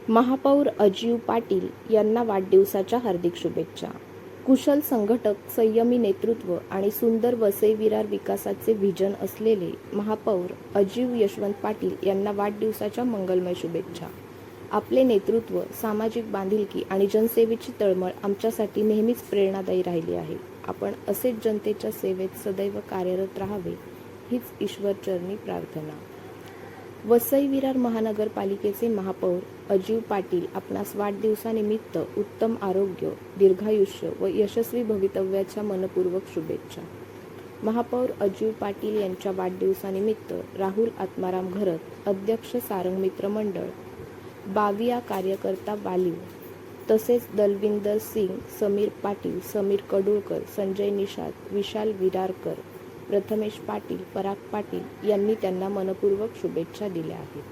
महापौर अजिव पाटील यांना वाढदिवसाच्या हार्दिक शुभेच्छा. कुशल संघटक, संयमी नेतृत्व आणि सुंदर वसई विरार विकासाचे व्हिजन असलेले महापौर अजिव यशवंत पाटील यांना वाढदिवसाच्या मंगलमय शुभेच्छा. आपले नेतृत्व, सामाजिक बांधिलकी आणि जनसेवेची तळमळ आमच्यासाठी नेहमीच प्रेरणादायी राहिली आहे. आपण असेच जनतेच्या सेवेत सदैव कार्यरत राहावे हीच ईश्वरचरणी प्रार्थना. वसई विरार महानगरपालिकेचे महापौर अजिव पाटील आपणास वाढदिवसानिमित्त उत्तम आरोग्य, दीर्घायुष्य व यशस्वी भवितव्याच्या मनपूर्वक शुभेच्छा. महापौर अजिव पाटील यांच्या वाढदिवसानिमित्त राहुल आत्माराम घरत, अध्यक्ष सारंग मित्र मंडळ, बाविया कार्यकर्ता बालिव, तसेच दलविंदर सिंग, समीर पाटील, समीर कडुळकर, संजय निषाद, विशाल विरारकर, प्रथमेश पाटील, पराग पाटील यांनी त्यांना मनपूर्वक शुभेच्छा दिल्या आहेत.